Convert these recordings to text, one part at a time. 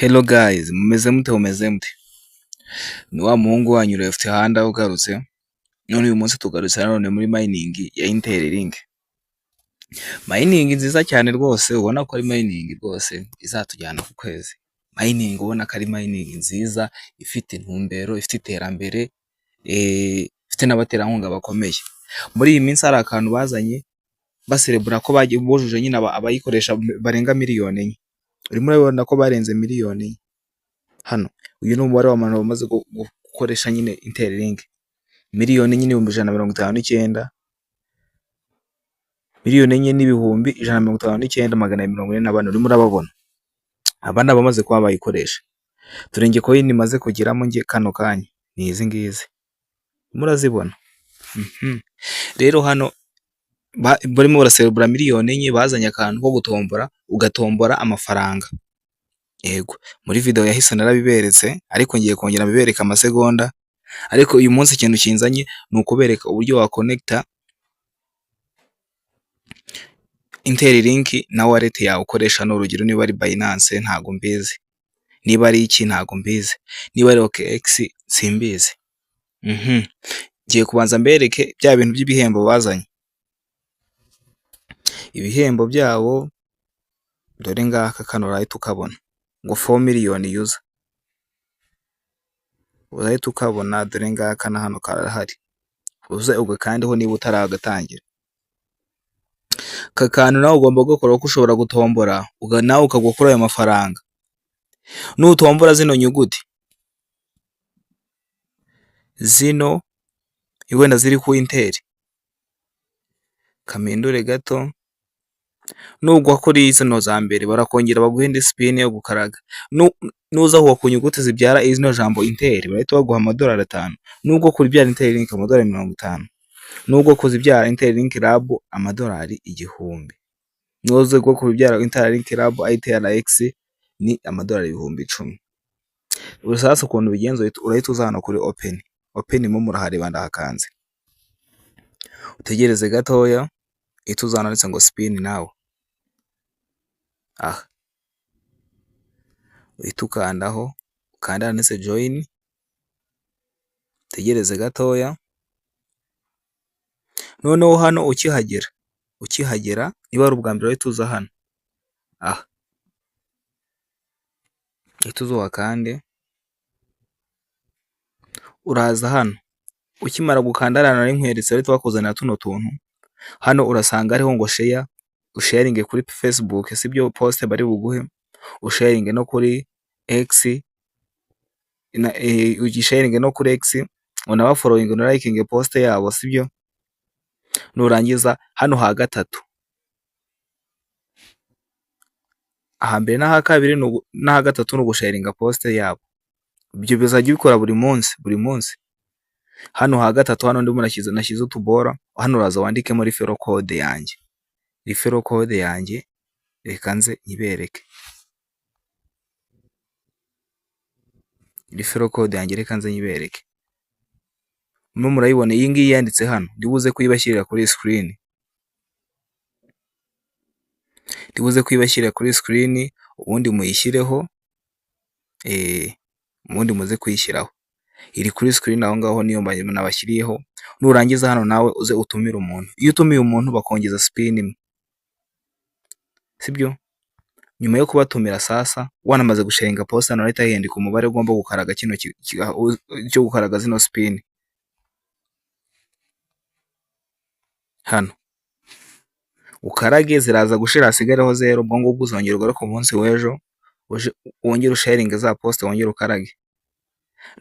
Hello guys, mumeze mute? Ni wa muhungu wanyu Left Hand ugarutse. None uyu munsi tugarutse nanone muri mining ya Interlink. Mining nziza cyane rwose, ubona ko ari mining rwose izatujyana ku kwezi. Mining ubona ko ari mining nziza, ifite intumbero, ifite iterambere, ifite n'abaterankunga bakomeye. Muri iyi minsi hari akantu bazanye baserebura ko bagiye bujuje nyine abayikoresha barenga miliyoni enye. Urimo urabona ko barenze miliyoni enye. Hano uyu ni umubare w'abantu bamaze gukoresha nyine Interlink. Miliyoni enye n'ibihumbi 159, miliyoni enye n'ibihumbi 159,844. Urimo urababona abana bamaze kuba bayikoresha. Turenge coin imaze kugiramo nge kano kanya ni izi ngizi, murazibona. Rero hano barimo baraserebura miliyoni enye, bazanye akantu ko gutombora, ugatombora amafaranga. Yego, muri video yahise narabiberetse, ariko ngiye kongera bibereka amasegonda. Ariko uyu munsi ikintu kinzanye ni ukubereka uburyo wa connecta Interlink na wallet yawe ukoresha. N'urugero niba ari Binance ntago mbizi, niba ari iki ntago mbizi, niba ari OKX simbizi. Ngiye kubanza mbereke bya bintu by'ibihembo bazanye. Ibihembo byabo dore ngaka, kano right ukabona ngo 4 million user. Urahita ukabona dore ngaka na hano karahari, uze ugakandeho niba utaragatangira. Kakantu nawe ugomba gukora ko ushobora gutombora nawe ukagukora ayo mafaranga. Nutombora zino nyuguti zino wenda ziri ku Intel, kamindure gato, nugwa kuri zino za mbere barakongera baguhende spin yo gukaraga. Nuza huwa ku nyuguti zibyara izino jambo Intel bahita baguha $5. Nubwo kuri byara Interlink $50. Nubwo kuzibyara Interlink Lab $1000. Nuze gwo kuri byara Interlink Lab ITRX ni $10,010. Ubusasa ukuntu bigenzo urahita uzana kuri open mo murahareba ndahakanze. Utegereze gatoya ituzana ndetse ngo spin nawe. Uhita ukanda ndetse join. Utegereze gatoya. Noneho hano ukihagera niba ari ubwa mbere uhita uza hano. Ituzo wakande. Uraza hano. Ukimara gukanda nari nkweretse ari twakuzanira tuno tuntu. Hano urasanga ariho ngo share, usharinge kuri Facebook, sibyo post bari buguhe, usharinge no kuri X, ugisharinge no kuri X, unaba following no liking post yabo, sibyo. Nurangiza hano ha gatatu, aha mbere na ha kabiri na ha gatatu no gusharinga post yabo. Ibyo bizajya bikora buri munsi. Hano ha gatatu hano ndimo nashyize utubora. Hano uraza wandikemo referral code yanjye. Referral code yanjye reka nze nyibereke. Referral code yanjye reka nze nyibereke. Murayibona iyi ngiyi yanditse hano. Ndibuze kuyibashyirira kuri screen. Ubundi muyishyireho. Ubundi muze kuyishyiraho. Iri kuri screen aho ngaho niyo nabashyiriyeho. Nurangiza hano nawe uze utumira umuntu. Iyo utumiye umuntu bakongeza spin imwe, sibyo. Nyuma yo kubatumira sasa wanamaze gusharinga post hano leta yendika umubare ugomba gukaraga kino cyo gukaraga zino spin. Hano ukarage ziraza gushira hasigareho 0. Ubwo ngubwo uzongera ugara ku munsi w'ejo wongera usharinga za post wongera ukarage.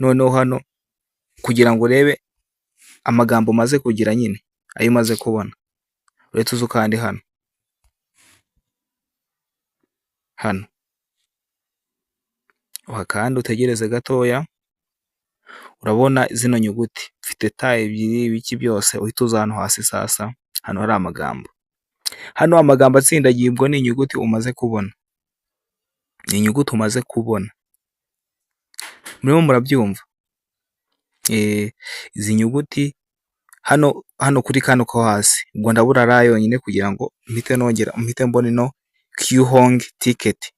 Noneho hano kugira ngo urebe amagambo maze kugira nyine ayo maze kubona, uretse uzukande hano uhakanda utegereze gatoya. Urabona zino nyuguti mfite taye ebyiri biki byose, uhita uza hano hasi sasa. Hano hari amagambo. Hano amagambo atsindagiye ubwo ni inyuguti umaze kubona. Ni inyuguti umaze kubona. Murimo murabyumva? Izi nyuguti hano kuri kano ko hasi. Ubwo ndabura ra yonyine kugira ngo mpite mbona no Qhong ticket.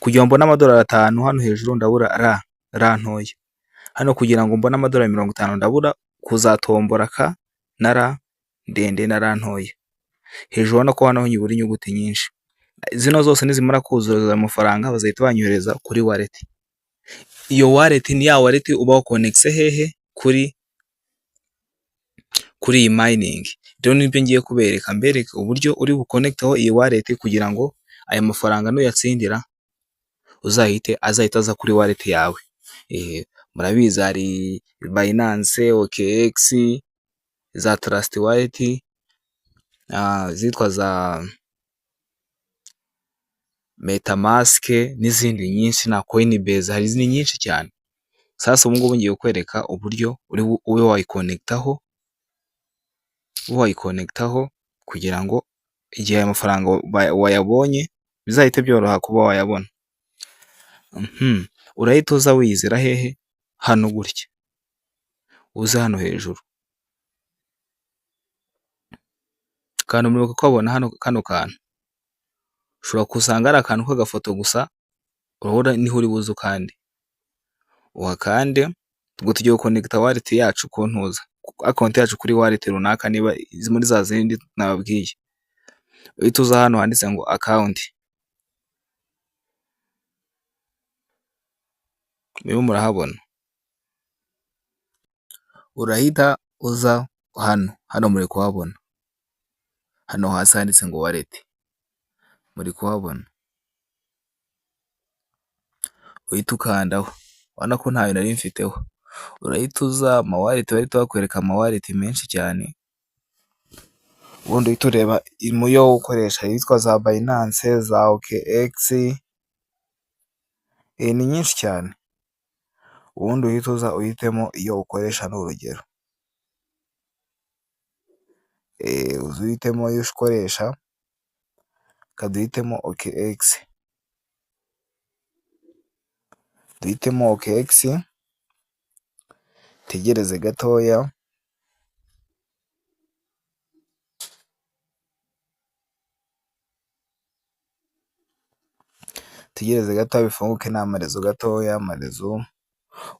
Kugira ngo mbone amadolari 5 hano hejuru ndabura ra ntoya. Hano kugira ngo mbone amadolari 50 ndabura kuzatombora ka na ra ndende na ra ntoya. Hejuru urabona ko hano nyibura inyuguti nyinshi. Zino zose nizimara kuzuza amafaranga bazahita banyohereza kuri wallet. Iyo wallet ni ya wallet uba wakonegise hehe kuri iyi mining. Rero nibyo ngiye kubereka, mbereke uburyo uri bukonekteho iyi wallet kugira ngo aya mafaranga nuyatsindira azahita aza kuri wallet yawe. Murabizi hari Binance, OKX, za Trust Wallet, zitwa za MetaMask n'izindi nyinshi na Coinbase, hari izindi nyinshi cyane. Sasa ubu ngubu ngiye kukwereka uburyo ube wayikonektaho kugira ngo igihe aya mafaranga wayabonye bizahite byoroha kuba wayabona. Urahita uza wiyizira hehe hano gutya, uze hano hejuru kandi muribuka ko wabona hano kano kantu ushobora kusanga ari akantu k'agafoto gusa, urabona niho uri buze kandi wakande ubwo tugiye gukonekta wallet yacu ku ntuza account yacu kuri wallet runaka, niba muri za zindi nababwiye. Uhita uza hano handitse ngo account, niba murahabona. Urahita uza hano muri kuhabona, hano hasi handitse ngo wallet, muri kuhabona. Uhita ukandaho, ubona ko ntayo nari mfiteho. Urahita uza amawallet, bahita bakwereka amawallet menshi cyane, ubundi uhita ureba muyo ukoresha yitwa za Binance, za OKX, ni nyinshi cyane. Ubundi uhita uza uhitemo iyo ukoresha n'urugero, uhitemo iyo ukoresha, kaduhitemo OKX, duhitemo OKX, tegereze gatoya, bifunguke n'amarezo gatoya, amarezo.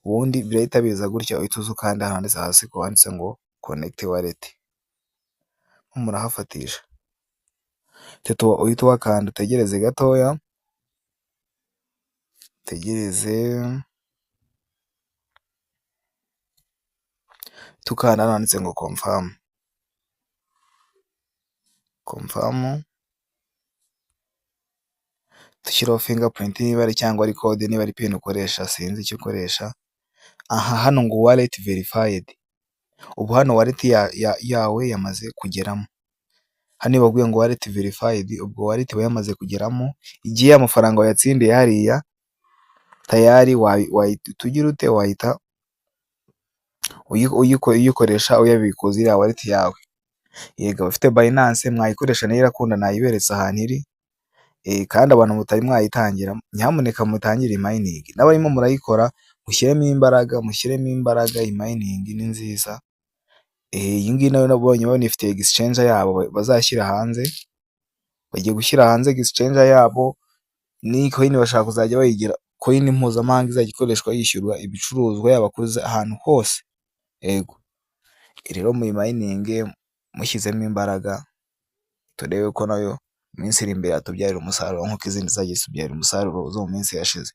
Ubundi birahita biza gutya, uhita uza ukanda handitse hasi ko handitse ngo connect wallet, murahafatisha. Uhita wakanda utegereze gatoya, tukanda handitse ngo confirm, dushyiraho fingerprint niba ari cyangwa ari code, niba ari pin ukoresha sinzi icyo ukoresha. Hano ngo wallet verified. Ubu hano wallet yawe yamaze kugeramo. Hano baguye ngo wallet verified, ubwo wallet yamaze kugeramo. Igihe amafaranga wayatsindiye hariya tayari tugira ute, wahita uyikoresha uyabikuza iriya wallet yawe. Yego bafite Binance mwayikoresha nayo irakunda, nayiberetse ahantu iri. Kandi abantu mutari mwayitangira, nyamuneka mutangire mining. N'abarimo murayikora mushyiremo imbaraga, iyi mining ni nziza. Iyi ngiyi nayo nabonye ifite exchange yabo bazashyira hanze, bagiye gushyira hanze exchange yabo. Ni coin bashaka kuzajya bayigira coin mpuzamahanga izajya ikoreshwa yishyurwa ibicuruzwa yabakoze ahantu hose. Yego rero muri mining mushyizemo imbaraga, turebe ko nayo iminsi iri imbere yatubyarira umusaruro nk'uko izindi zagiye zitubyarira umusaruro zo mu minsi yashize.